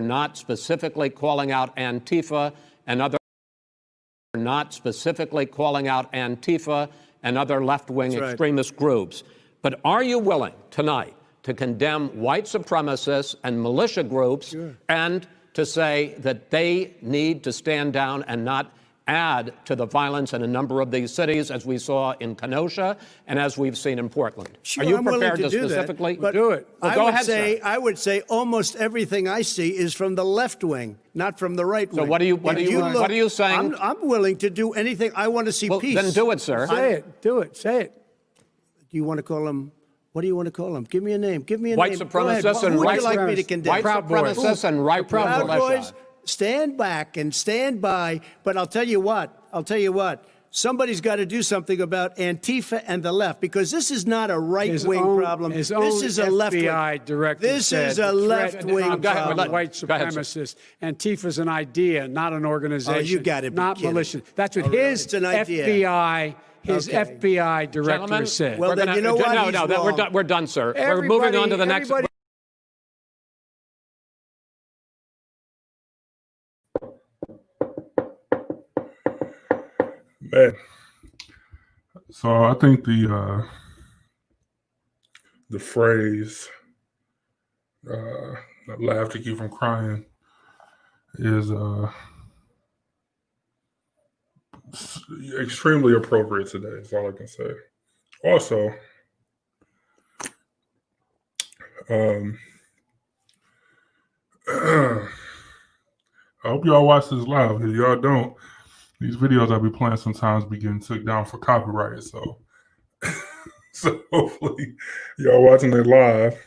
not specifically calling out Antifa and other left-wing extremist groups. But are you willing tonight to condemn white supremacists and militia groups and to say that they need to stand down and not add to the violence in a number of these cities, as we saw in Kenosha and as we've seen in Portland? Sure, are you I'm prepared to specifically do it? Well, go ahead, sir. I would say almost everything I see is from the left wing, not from the right wing. So what are you saying? I'm willing to do anything. I want to see peace. Then do it, sir. Say it. Do it. Say it. Do you want to call him? What do you want to call him? Give me a name. Give me a white name. Supremacists and who would white you like me to condemn? White supremacists and right Proud militia. Boys, stand back and stand by. But I'll tell you what. Somebody's got to do something about Antifa and the left, because this is not a right-wing problem. This is a left-wing. This is a left-wing problem. White supremacists. Antifa's an idea, not an organization. Oh, you got it. Not militia. That's what his FBI. FBI director Gentlemen, said. Well, then you know what? No, we're done, sir. We're moving on to the next. Man. So I think the phrase "laugh to keep from crying" is extremely appropriate today. Is all I can say. Also, I hope y'all watch this live. If y'all don't, these videos I be playing sometimes be getting took down for copyright. So, so hopefully y'all watching it live.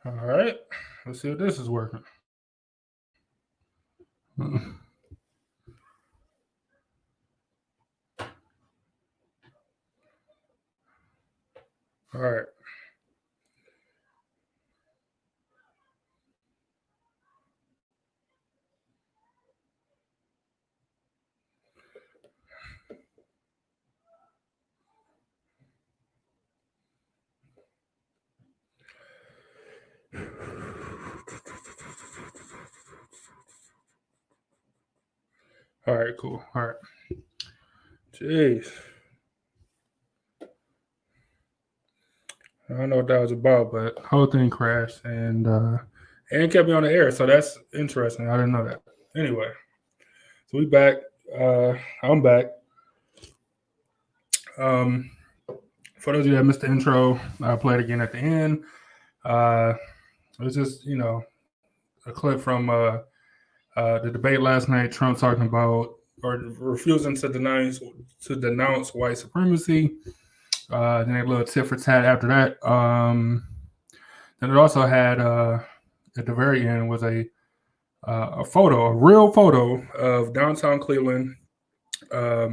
All right. Let's see if this is working. All right. All right, cool. All right. Jeez. I don't know what that was about, but the whole thing crashed and kept me on the air. So that's interesting. I didn't know that. Anyway, so we back. I'm back. For those of you that missed the intro, I'll play it again at the end. It was just, a clip from the debate last night. Trump talking about or refusing to denounce white supremacy. Then a little tit for tat after that. Then it also had at the very end was a photo, a real photo of downtown Cleveland. A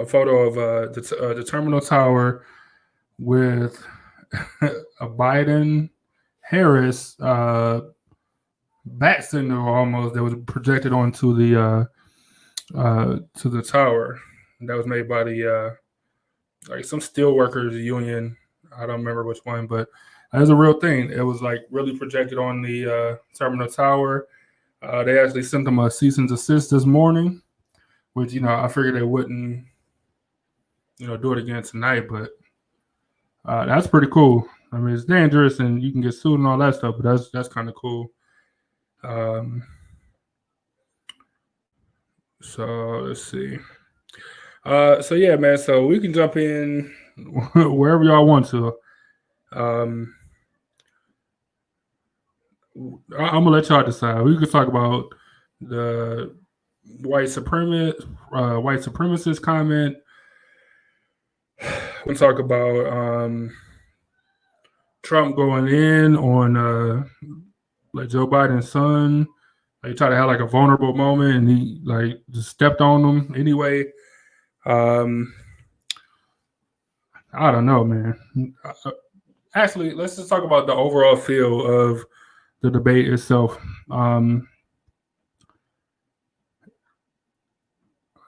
photo of the Terminal Tower with a Biden Harris bat signal almost that was projected onto the to the tower. That was made by the like some steelworkers union. I don't remember which one, but that was a real thing. It was like really projected on the Terminal Tower. They actually sent them a cease and desist this morning, which I figured they wouldn't do it again tonight, but that's pretty cool. I mean, it's dangerous and you can get sued and all that stuff, but that's kind of cool. So let's see. So yeah, man. So we can jump in wherever y'all want to. I'm gonna let y'all decide. We could talk about the white supremacist comment. We can talk about Trump going in on like Joe Biden's son. He tried to have like a vulnerable moment, and he like just stepped on him anyway. I don't know, man. Actually, let's just talk about the overall feel of the debate itself.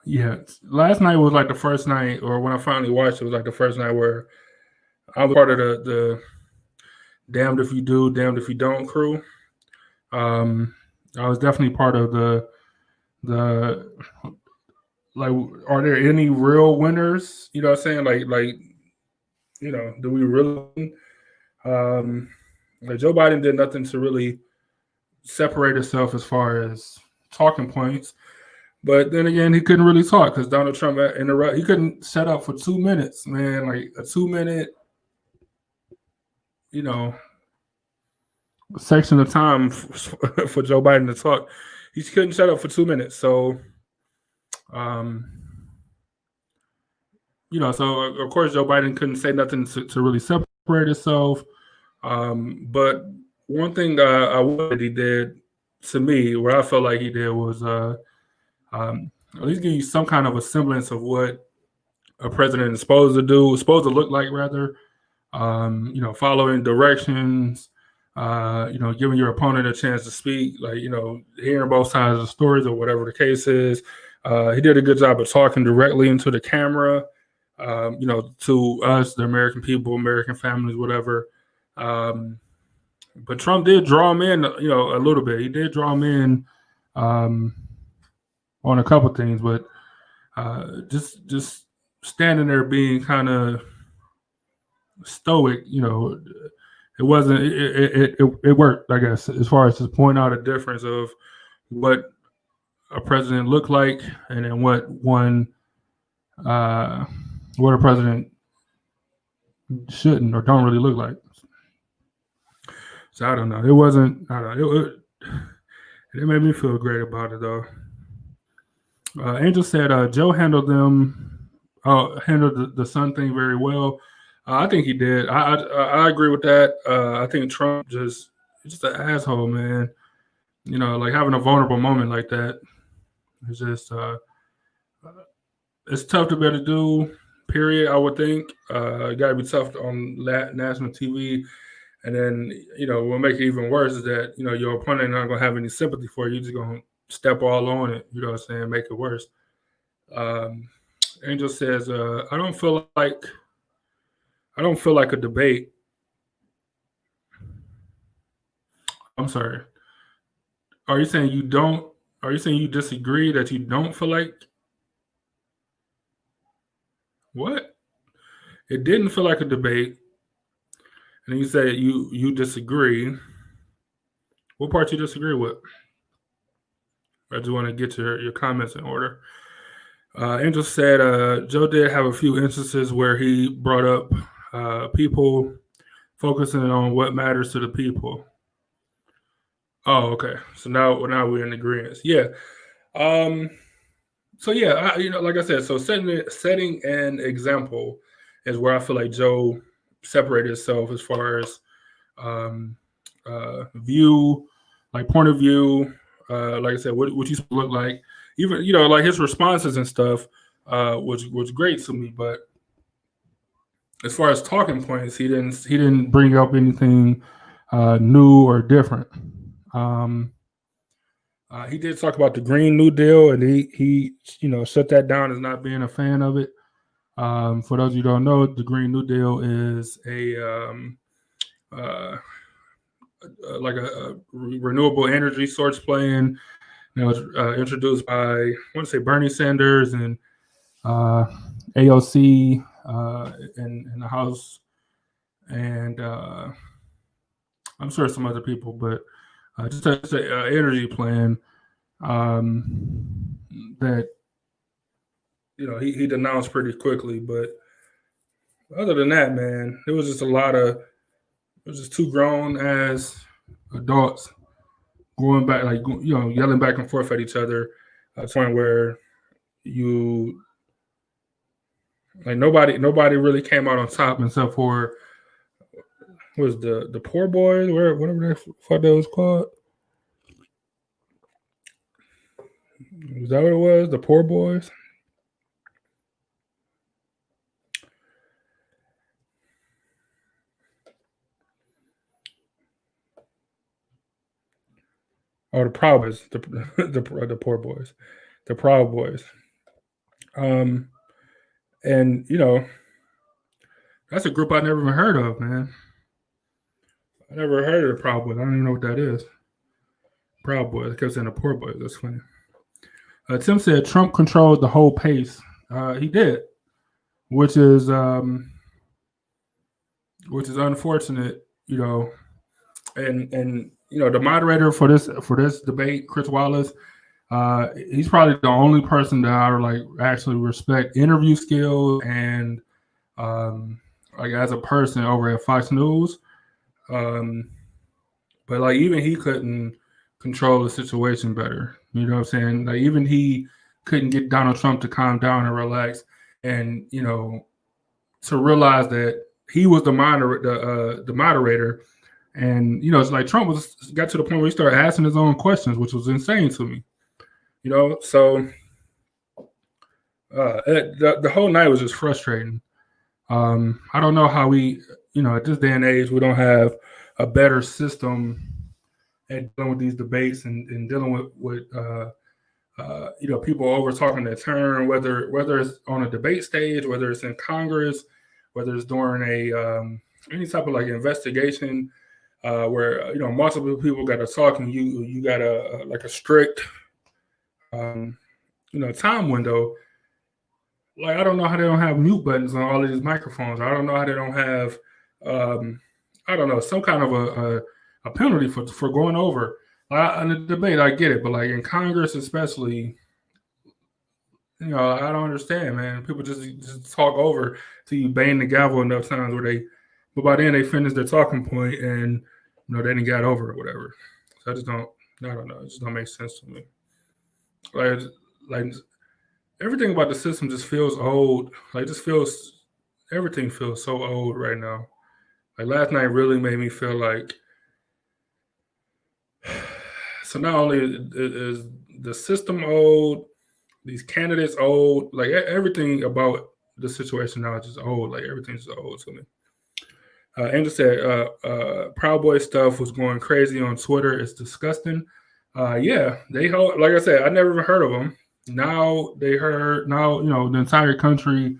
Yeah, last night was like the first night, or when I finally watched it, was like the first night where I was part of the damned if you do, damned if you don't crew. I was definitely part of the like. Are there any real winners? You know what I'm saying? Like do we really? Like Joe Biden did nothing to really separate himself as far as talking points. But then again, he couldn't really talk because Donald Trump interrupted. He couldn't shut up for 2 minutes, man. Like a 2-minute, section of time for Joe Biden to talk. He couldn't shut up for 2 minutes. So, so of course Joe Biden couldn't say nothing to really separate himself. But one thing I would he did to me, where I felt like he did was at least give you some kind of a semblance of what a president is supposed to look like, rather. Following directions, giving your opponent a chance to speak, like, hearing both sides of the stories or whatever the case is. He did a good job of talking directly into the camera, to us, the American people, American families, whatever. But Trump did draw him in, a little bit. He did draw him in on a couple things, but just standing there being kind of stoic, it wasn't. It worked, I guess, as far as just pointing out a difference of what a president looked like, and then what a president shouldn't or don't really look like. So I don't know. It wasn't. I don't know. It made me feel great about it though. Angel said Joe handled the son thing very well. I think he did. I agree with that. I think Trump just an asshole, man. You know, like having a vulnerable moment like that. It's just it's tough to be able to do. Period. I would think it got to be tough on national TV, and then what make it even worse is that your opponent not gonna have any sympathy for you. You're just gonna step all on it. You know what I'm saying? Make it worse. Angel says, I don't feel like a debate. I'm sorry. Are you saying you don't? Are you saying you disagree that you don't feel like? What? It didn't feel like a debate, and you say you disagree. What part you disagree with? I just want to get your comments in order. Angel said Joe did have a few instances where he brought up people focusing on what matters to the people. Oh, okay. So now we're in agreement. Yeah. So yeah, like I said, so setting an example is where I feel like Joe separated himself as far as view, like point of view. Like I said, what you look like, even like his responses and stuff was great to me. But as far as talking points, he didn't bring up anything new or different. He did talk about the Green New Deal, and he shut that down as not being a fan of it. For those of you who don't know, the Green New Deal is like a renewable energy source plan. It was introduced by, I want to say, Bernie Sanders and AOC in the House, and I'm sure some other people, but just an energy plan that he denounced pretty quickly. But other than that, man, it was just two grown ass adults going back, like yelling back and forth at each other, to the point where nobody really came out on top except for was the poor boys, whatever the fuck that was called. Was that what it was? The poor boys? Oh, the Proud Boys, the poor boys, the Proud Boys. And that's a group I never even heard of, man. I never heard of the Proud Boys. I don't even know what that is. Proud Boys. I kept saying the poor boys. That's funny. Tim said Trump controlled the whole pace. He did, which is unfortunate, and the moderator for this debate, Chris Wallace, he's probably the only person that I actually respect interview skills and as a person over at Fox News. But even he couldn't control the situation better. You know what I'm saying? Like even he couldn't get Donald Trump to calm down and relax, and to realize that he was the moderator, and it's like Trump got to the point where he started asking his own questions, which was insane to me. So the whole night was just frustrating. I don't know how we, at this day and age, we don't have a better system at dealing with these debates and dealing with people over talking their turn, whether it's on a debate stage, whether it's in Congress, whether it's during any type of investigation where multiple people got to talk and you got a strict time window. Like I don't know how they don't have mute buttons on all of these microphones. I don't know how they don't have some kind of a penalty for going over. In the debate, I get it, but in Congress especially, I don't understand, man. People just talk over till you bang the gavel enough times but by then they finish their talking point and they didn't get over it or whatever. So I don't know. It just don't make sense to me. Like everything about the system just feels old. It just feels everything feels so old right now. Like last night really made me feel like. So not only is the system old, these candidates old, like everything about the situation now is just old. Like everything's just old to me. Andrew said, Proud Boy stuff was going crazy on Twitter. It's disgusting. Yeah, they hold, like I said, I never even heard of them. Now the entire country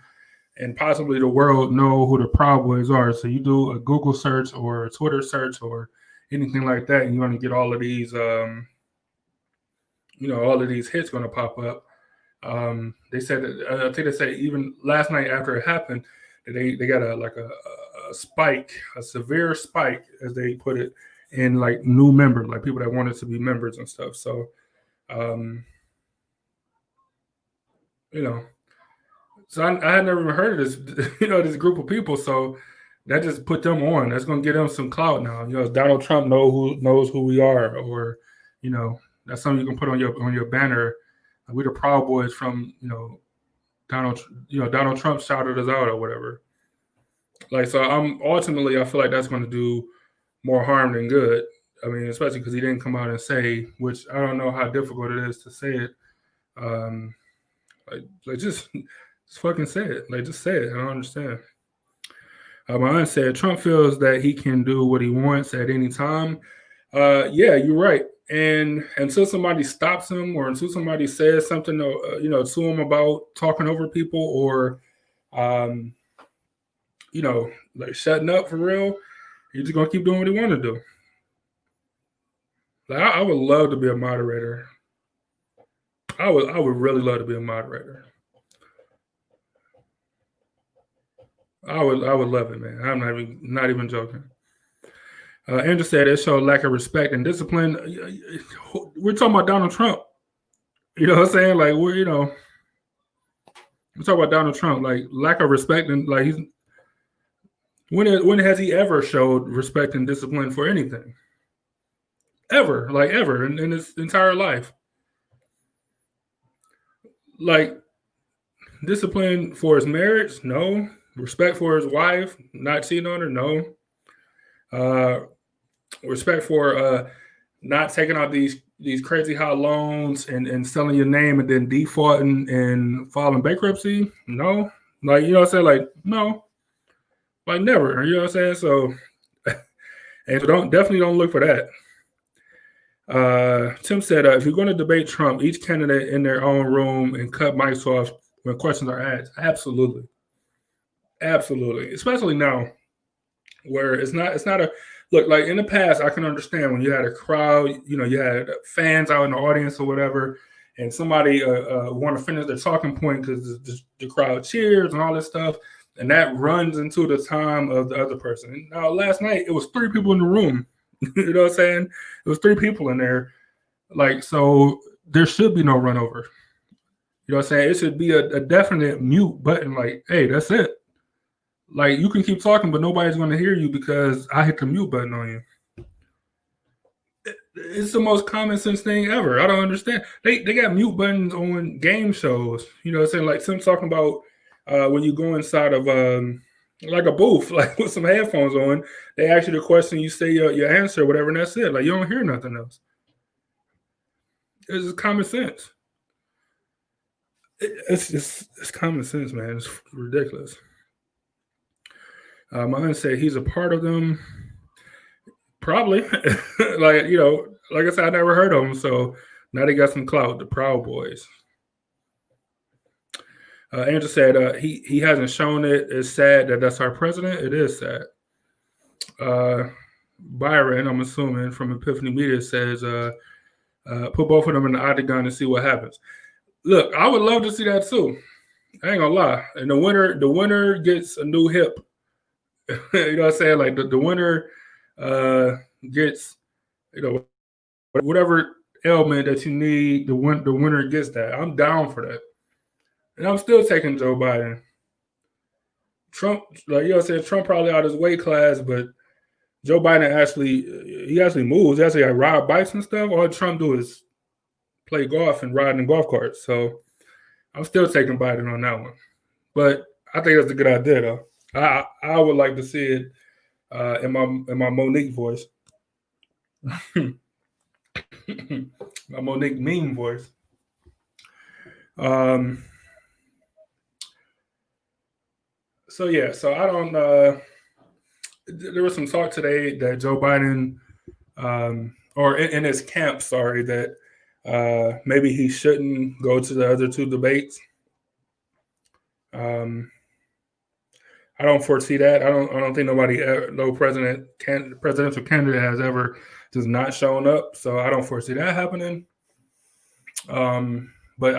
and possibly the world know who the Proud Boys are. So you do a Google search or a Twitter search or anything like that, and you're going to get all of these, all of these hits going to pop up. They said that, I think they said even last night after it happened, that they got a spike, a severe spike, as they put it, in like new members, like people that wanted to be members and stuff. So, so I had never even heard of this, this group of people. So that just put them on. That's going to get them some clout now. Donald Trump knows who we are, or that's something you can put on your banner. We're the Proud Boys from Donald Trump shouted us out or whatever. Like, so I feel like that's going to do more harm than good. I mean, especially because he didn't come out and say, which I don't know how difficult it is to say it. Just fucking say it. Like, just say it. I don't understand. My aunt said Trump feels that he can do what he wants at any time. Yeah, you're right. And until somebody stops him, or until somebody says something, to him about talking over people, or like shutting up for real, he's just gonna keep doing what he want to do. Like I would love to be a moderator. I would really love to be a moderator. I would love it, man. I'm not even joking. Andrew said it showed lack of respect and discipline. We're talking about Donald Trump. You know what I'm saying? Like we're talking about Donald Trump. Like lack of respect, and like when has he ever showed respect and discipline for anything? Ever, like ever in his entire life. Like discipline for his marriage, no. Respect for his wife, not cheating on her, no. Respect for not taking out these crazy high loans and selling your name and then defaulting and filing bankruptcy, no. Like, you know what I'm saying? Like, no. Like never, you know what I'm saying? So, and so definitely don't look for that. Tim said, if you're going to debate Trump, each candidate in their own room and cut mics off when questions are asked. Absolutely. Absolutely. Especially now where it's not a look, like in the past, I can understand when you had a crowd, you had fans out in the audience or whatever, and somebody want to finish their talking point because the crowd cheers and all this stuff, and that runs into the time of the other person. Now, last night, it was 3 people in the room. You know what I'm saying? It was 3 people in there. Like, so there should be no run over. You know what I'm saying? It should be a definite mute button. Like, hey, that's it. Like, you can keep talking, but nobody's going to hear you because I hit the mute button on you. It's the most common sense thing ever. I don't understand. They got mute buttons on game shows. You know what I'm saying? Like, some talking about when you go inside of like a booth, like with some headphones on, they ask you the question, you say your answer, whatever, and that's it. Like, you don't hear nothing else. It's just common sense. It's common sense, man. It's ridiculous. My aunt said he's a part of them. Probably. Like I said, I never heard of them. So now they got some clout, the Proud Boys. Andrew said he hasn't shown it. It's sad that that's our president. It is sad. Byron, I'm assuming from Epiphany Media, says put both of them in the octagon and see what happens. Look, I would love to see that too. I ain't gonna lie. And the winner gets a new hip. You know what I'm saying? Like the winner gets, whatever ailment that you need, the winner gets that. I'm down for that. And I'm still taking Joe Biden. Trump, Trump probably out of his weight class, but Joe Biden actually moves. He actually ride bikes and stuff. All Trump do is play golf and ride in golf carts. So I'm still taking Biden on that one. But I think that's a good idea, though. I would like to see it in my Monique voice. My Monique meme voice. So yeah, so I don't. There was some talk today that Joe Biden, or in his camp, sorry, that maybe he shouldn't go to the other two debates. I don't foresee that. I don't think no presidential candidate has ever just not shown up. So I don't foresee that happening. But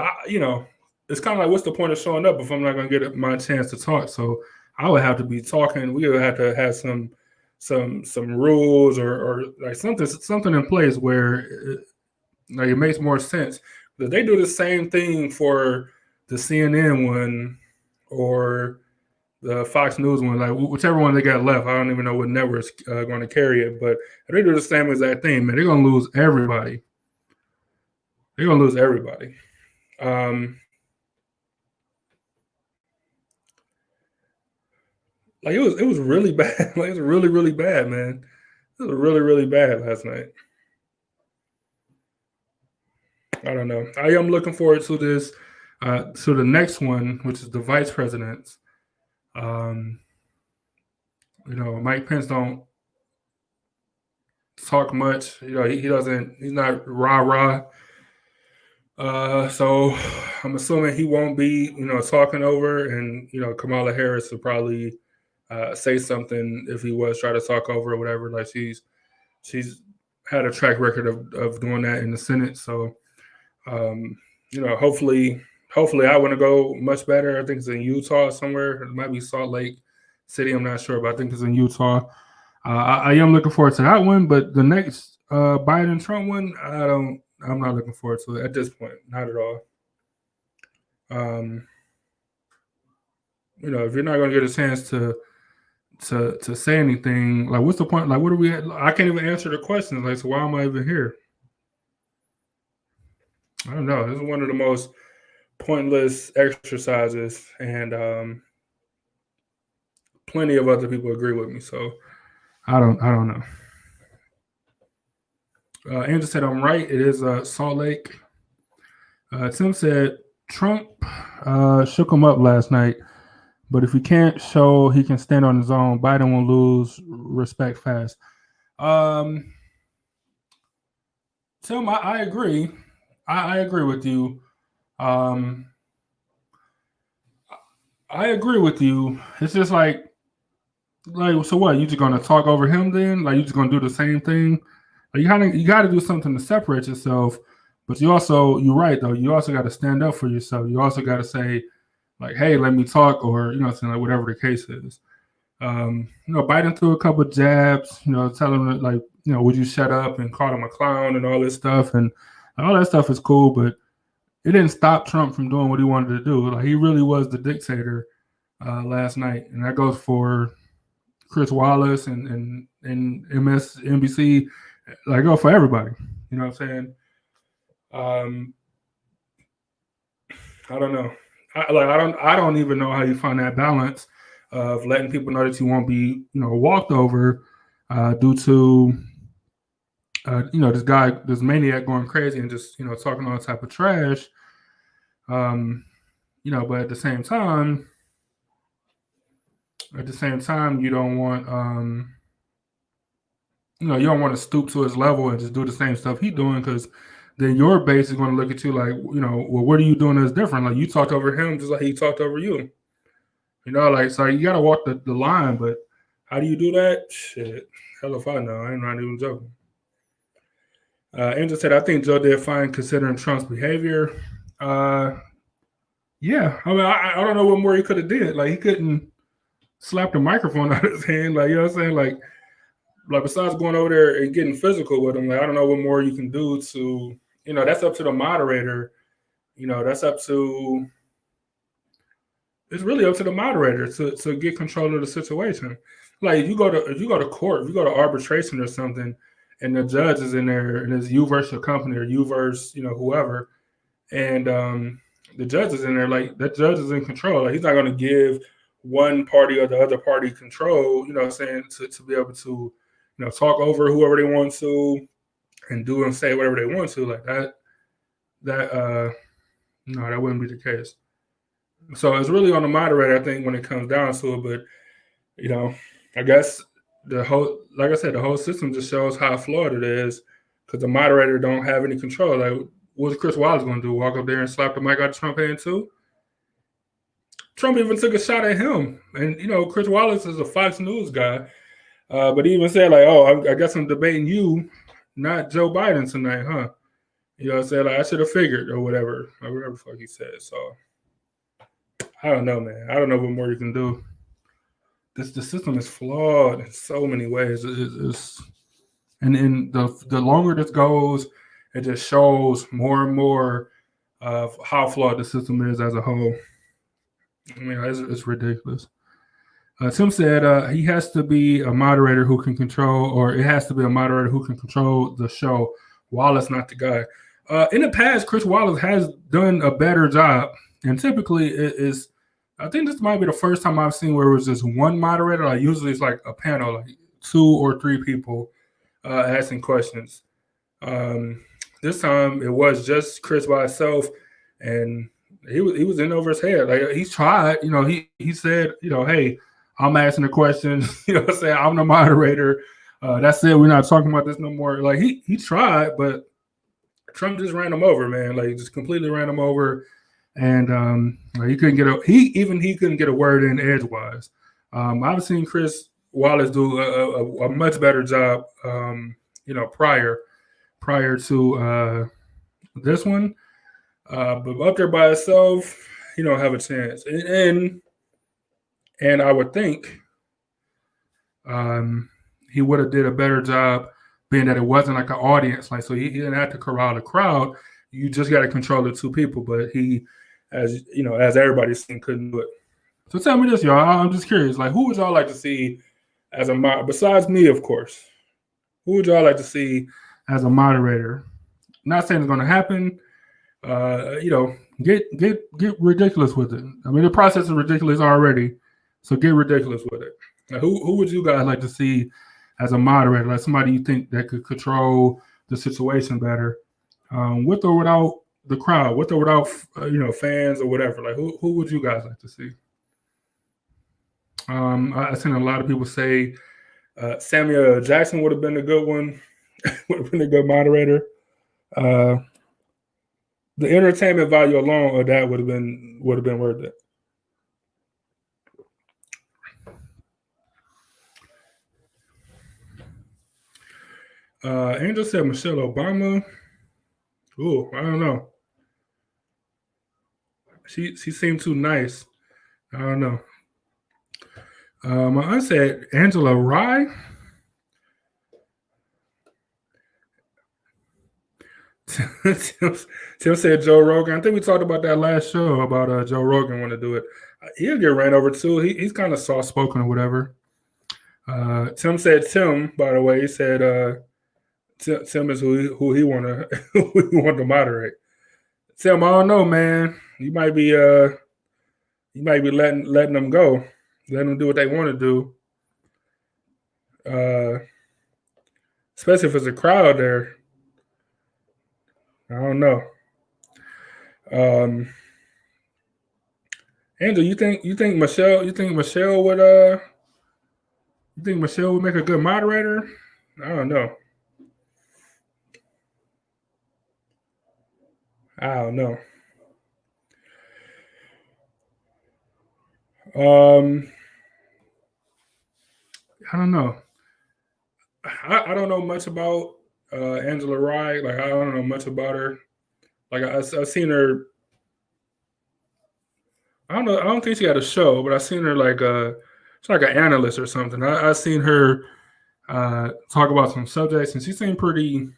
it's kind of like, what's the point of showing up if I'm not going to get my chance to talk? So I would have to be talking. We would have to have some rules or like something in place where it makes more sense. But they do the same thing for the CNN one or the Fox News one, like whichever one they got left. I don't even know what network's going to carry it, but if they do the same exact thing, man, they're going to lose everybody. They're going to lose everybody. Like it was really bad. Like it was really, really bad, man. It was really, really bad last night. I don't know. I am looking forward to this, to the next one, which is the vice presidents. Mike Pence don't talk much. He's not rah-rah. So I'm assuming he won't be, talking over, and, Kamala Harris will probably say something if he was trying to talk over or whatever. Like she's had a track record of doing that in the Senate. So, hopefully I want to go much better. I think it's in Utah somewhere. It might be Salt Lake City. I'm not sure, but I think it's in Utah. I am looking forward to that one, but the next Biden-Trump one, I'm not looking forward to it at this point. Not at all. If you're not going to get a chance to say anything, like, what's the point? Like, what are we at? I can't even answer the questions. Like, so why am I even here? I don't know. This is one of the most pointless exercises, and plenty of other people agree with me. So I don't know. Andrew said I'm right. It is Salt Lake. Tim said Trump shook him up last night, but if he can't show he can stand on his own, Biden will lose respect fast. Tim, I agree. I agree with you. I agree with you. It's just like, so what? You just gonna talk over him then? Like, you just gonna do the same thing? Like, you got to do something to separate yourself. But you're right though. You also got to stand up for yourself. You also got to say, like, hey, let me talk, or like whatever the case is. Biden threw a couple of jabs. Telling him like, would you shut up, and called him a clown and all this stuff, and all that stuff is cool, but it didn't stop Trump from doing what he wanted to do. Like, he really was the dictator last night, and that goes for Chris Wallace and MSNBC. Like, go for everybody. You know what I'm saying? I don't know. I don't even know how you find that balance of letting people know that you won't be, walked over due to, this maniac going crazy and just, talking all type of trash. But at the same time, you don't want, you don't want to stoop to his level and just do the same stuff he's doing, because then your base is going to look at you like, well, what are you doing that's different? Like, you talked over him just like he talked over you. So you got to walk the line, but how do you do that? Shit, hell if I know. I'm not even joking. Angel said, I think Joe did fine considering Trump's behavior. Yeah, I mean, I don't know what more he could have did. Like, he couldn't slap the microphone out of his hand. Like, you know what I'm saying? Like besides going over there and getting physical with him, like, I don't know what more you can do to, that's up to the moderator. It's really up to the moderator to get control of the situation. Like, if you go to court, if you go to arbitration or something, and the judge is in there, and it's you versus your company, or you versus, whoever, and the judge is in there, like, that judge is in control. Like, he's not going to give one party or the other party control, you know what I'm saying, to be able to, you know, talk over whoever they want to and do and say whatever they want to, like no, that wouldn't be the case. So it's really on the moderator, I think, when it comes down to it. But, you know, I guess like I said, the whole system just shows how flawed it is because the moderator don't have any control. Like, what was Chris Wallace going to do? Walk up there and slap the mic out of Trump hand too? Trump even took a shot at him. And, you know, Chris Wallace is a Fox News guy. But he even said, like, oh, I guess I'm debating you, not Joe Biden tonight, huh? You know what I'm saying? Like, I should have figured or whatever the fuck he said. So, I don't know, man. I don't know what more you can do. The system is flawed in so many ways. And the longer this goes, it just shows more and more of how flawed the system is as a whole. I mean, it's ridiculous. Tim said he has to be a moderator who can control, or it has to be a moderator who can control the show. Wallace, not the guy. In the past, Chris Wallace has done a better job, and typically it is. I think this might be the first time I've seen where it was just one moderator. Like usually it's like a panel, like 2 or 3 people asking questions. This time it was just Chris by himself, and he was in over his head. Like he tried, you know, he said, you know, hey, I'm asking the questions, you know what I'm saying? I'm the moderator. That's it. We're not talking about this no more. Like he tried, but Trump just ran him over, man. Like just completely ran him over. And he couldn't get a word in edgewise. I've seen Chris Wallace do a much better job, you know, prior to this one. But up there by itself, he don't have a chance. And I would think he would have did a better job, being that it wasn't like an audience, like so he didn't have to corral the crowd. You just got to control the 2 people, but he, as you know, as everybody's seen, couldn't do it. So tell me this, y'all. I'm just curious. Like, who would y'all like to see as a besides me, of course? Who would y'all like to see as a moderator? Not saying it's going to happen. You know, get ridiculous with it. I mean, the process is ridiculous already, so get ridiculous with it. Now, who would you guys like to see as a moderator? Like somebody you think that could control the situation better, with or without the crowd, with or without you know, fans or whatever. Like who would you guys like to see? I've seen a lot of people say Samuel Jackson would have been a good one, would have been a good moderator. The entertainment value alone of that would have been worth it. Angel said Michelle Obama. Ooh, I don't know. She seemed too nice. I don't know. My aunt said Angela Rye. Tim said Joe Rogan. I think we talked about that last show about Joe Rogan want to do it. He'll get ran over too. He's kind of soft spoken or whatever. Tim said Tim. By the way, he said Tim is who he want to moderate. Tim, I don't know, man. You might be letting them go, letting them do what they want to do. Especially if it's a crowd there. I don't know. Andrew, you think Michelle would make a good moderator? I don't know. I don't know. I don't know much about Angela Rye. Like I don't know much about her. Like I've seen her. I don't know. I don't think she had a show, but I've seen her like she's like an analyst or something. I've seen her talk about some subjects, and she seemed pretty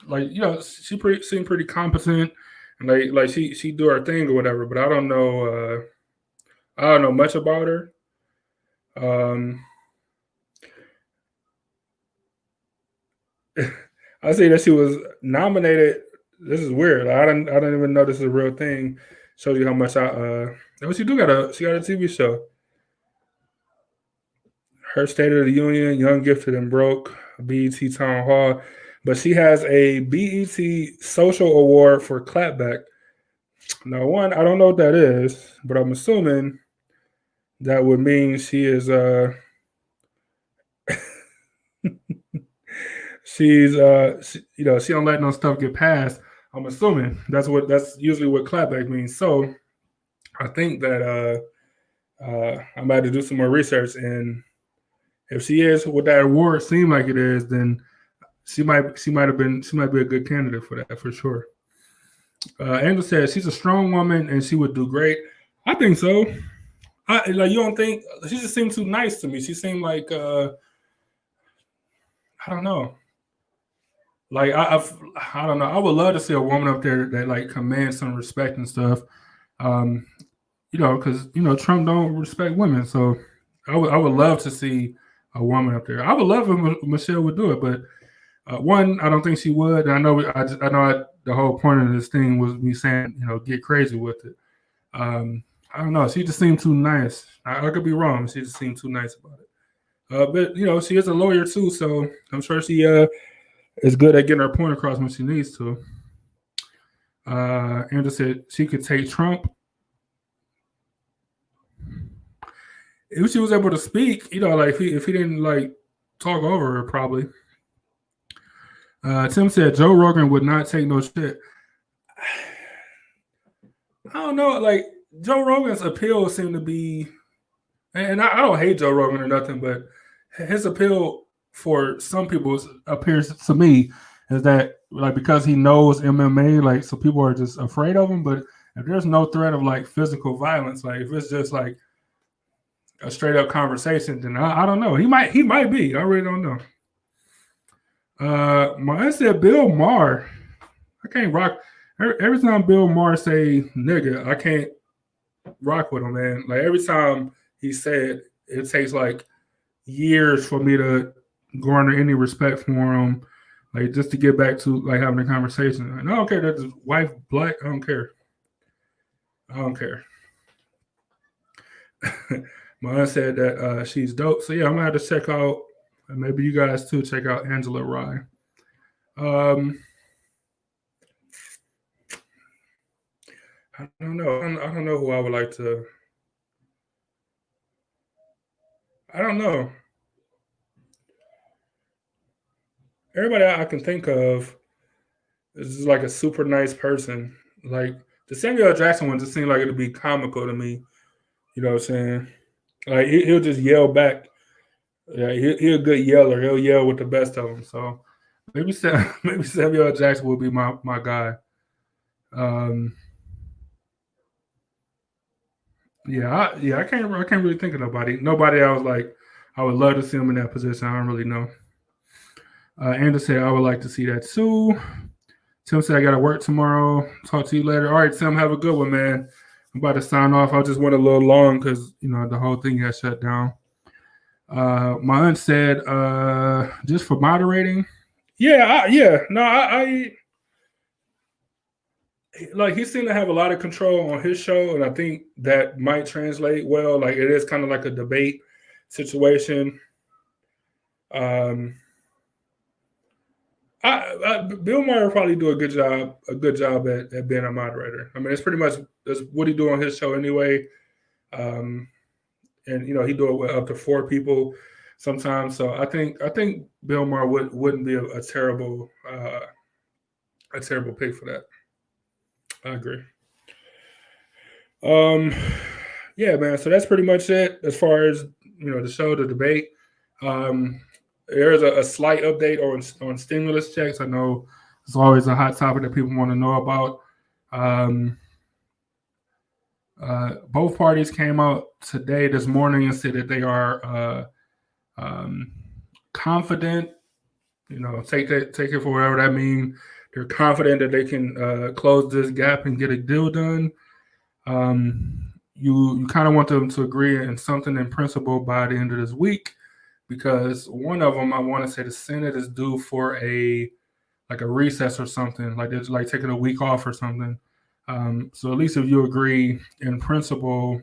like, you know, seemed pretty competent, and like she do her thing or whatever. But I don't know much about her. I see that she was nominated. This is weird. I didn't even know this is a real thing. Shows you how much she got a TV show. Her State of the Union, Young, Gifted, and Broke, BET Town Hall. But she has a BET Social Award for Clapback. Now, one, I don't know what that is, but I'm assuming that would mean she is she's she don't let no stuff get past. I'm assuming that's usually what clapback means. So I think that I'm about to do some more research, and if she is what that award seemed like it is, then she might be a good candidate for that for sure. Angela says she's a strong woman and she would do great. I think so. You don't think she just seemed too nice to me? She seemed like I don't know. Like I don't know. I would love to see a woman up there that like commands some respect and stuff. Because Trump don't respect women, so I would love to see a woman up there. I would love if Michelle would do it, but one, I don't think she would. And I know the whole point of this thing was me saying get crazy with it. I don't know. She just seemed too nice. I could be wrong. She just seemed too nice about it. But she is a lawyer too, so I'm sure she is good at getting her point across when she needs to. Andrew said she could take Trump. If she was able to speak, like if he didn't like talk over her, probably. Tim said Joe Rogan would not take no shit. I don't know. Like Joe Rogan's appeal seemed to be, and I don't hate Joe Rogan or nothing, but his appeal for some people appears to me is that like because he knows MMA, like so people are just afraid of him. But if there's no threat of like physical violence, like if it's just like a straight up conversation, then I don't know. He might be. I really don't know. I said Bill Maher. I can't rock. Every time Bill Maher say nigga, I can't rock with him, man. Like every time he said, it takes like years for me to garner any respect for him. Like just to get back to like having a conversation. And I don't care that his wife black. I don't care. My aunt said that she's dope. So yeah, I'm gonna have to check out. And maybe you guys too check out Angela Rye. I don't know. I don't know who I would like to. I don't know. Everybody I can think of is like a super nice person. Like the Samuel L. Jackson one just seemed like it'd be comical to me. You know what I'm saying? Like he'll just yell back. Yeah, he's a good yeller. He'll yell with the best of them. So maybe Samuel L. Jackson will be my guy. I can't really think of nobody. Nobody I was like, I would love to see him in that position. I don't really know. Andrew said I would like to see that too. Tim said I got to work tomorrow. Talk to you later. All right, Tim, have a good one, man. I'm about to sign off. I just went a little long because the whole thing got shut down. My aunt said just for moderating. I like he seemed to have a lot of control on his show, and I think that might translate well. Like it is kind of like a debate situation. Bill Maher will probably do a good job at being a moderator. I mean, it's pretty much that's what he do on his show anyway. And he do it with up to 4 people sometimes. So I think Bill Maher wouldn't be a terrible pick for that. I agree. Yeah, man. So that's pretty much it as far as the show, the debate. There's a slight update on stimulus checks. I know it's always a hot topic that people want to know about. Both parties came out this morning and said that they are confident. Take it for whatever that means. They're confident that they can close this gap and get a deal done. You kind of want them to agree in something in principle by the end of this week, because one of them, I want to say the Senate is due for a recess or something, like they're like taking a week off or something. So at least if you agree in principle,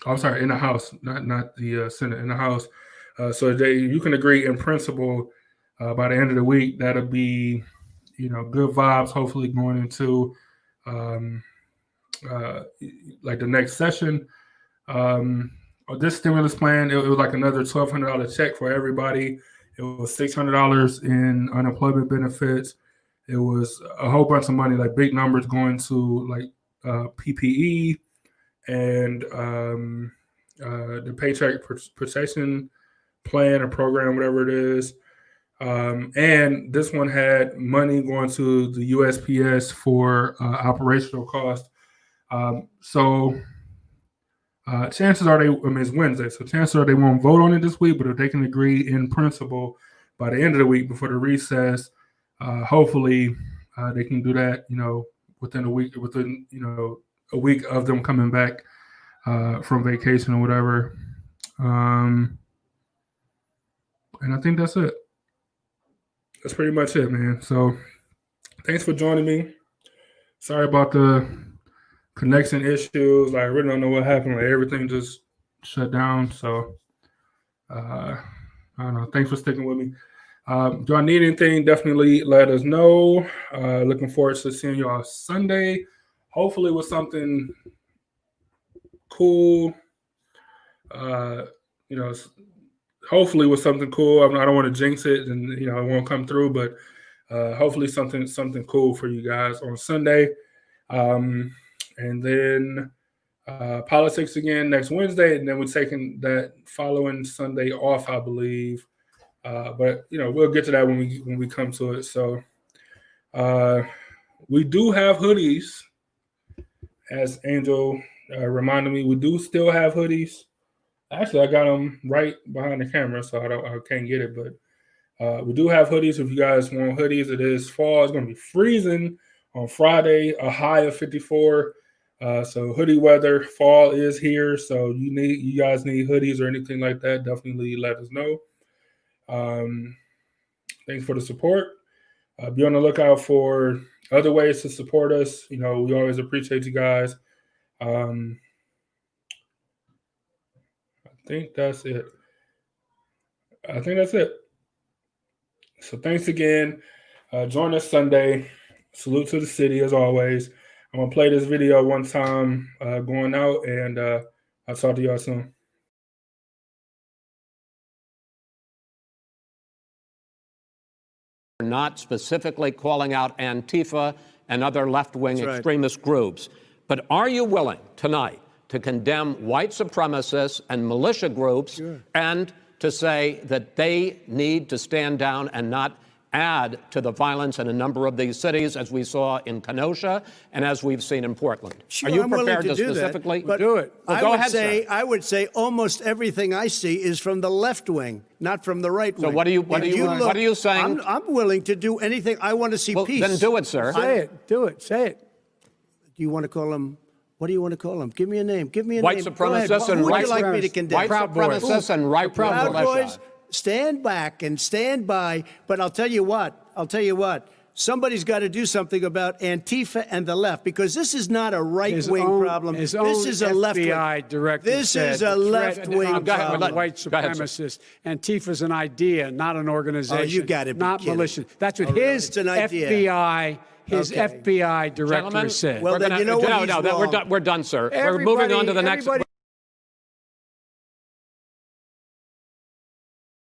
I'm sorry, in the House, not the Senate, in the House. So you can agree in principle by the end of the week. That'll be, good vibes. Hopefully going into like the next session. This stimulus plan, it was like another $1,200 check for everybody. It was $600 in unemployment benefits. It was a whole bunch of money, like big numbers going to like PPE and the Paycheck Protection Plan or program, whatever it is. And this one had money going to the USPS for operational costs. So chances are it's Wednesday, so chances are they won't vote on it this week, but if they can agree in principle by the end of the week before the recess, hopefully they can do that, within a week of them coming back from vacation or whatever. And I think that's it. That's pretty much it, man. So thanks for joining me. Sorry about the connection issues. I really don't know what happened. Like everything just shut down. So I don't know. Thanks for sticking with me. Do I need anything? Definitely let us know. Looking forward to seeing you all Sunday. Hopefully with something cool. Hopefully with something cool. I don't want to jinx it and it won't come through, but hopefully something cool for you guys on Sunday. And then politics again next Wednesday, and then we're taking that following Sunday off, I believe. But we'll get to that when we come to it. So we do have hoodies, as Angel reminded me. We do still have hoodies. Actually, I got them right behind the camera, so I can't get it. But we do have hoodies. If you guys want hoodies, it is fall. It's going to be freezing on Friday, a high of 54. So hoodie weather, fall is here. So you guys need hoodies or anything like that, definitely let us know. Thanks for the support. Be on the lookout for other ways to support us. We always appreciate you guys. I think that's it. So thanks again. Join us Sunday. Salute to the city as always. I'm going to play this video one time going out, and I'll talk to y'all soon. Not specifically calling out Antifa and other left-wing extremist groups, but are you willing tonight to condemn white supremacists and militia groups and to say that they need to stand down and not add to the violence in a number of these cities, as we saw in Kenosha and as we've seen in Portland? Sure, are you I'm prepared to specifically do it? Well, go ahead, sir. I would say almost everything I see is from the left wing, not from the right wing. So what are you saying? I'm willing to do anything. I want to see peace. Then do it, sir. Say it. Do it. Say it. Do you want to call them? What do you want to call them? Give me a name. Give me a white name. Supremacists and who would you like me to condemn? White supremacists and right Proud Boys. Stand back and stand by. But I'll tell you what. Somebody's got to do something about Antifa and the left, because this is not a right-wing problem. This is a left-wing. FBI director This is a left-wing problem. White supremacists. Antifa's an idea, not an organization. Oh, you got to be not kidding. militia. That's what his FBI. FBI director said. Well, then you know what? No, we're done, sir. We're moving on to the next.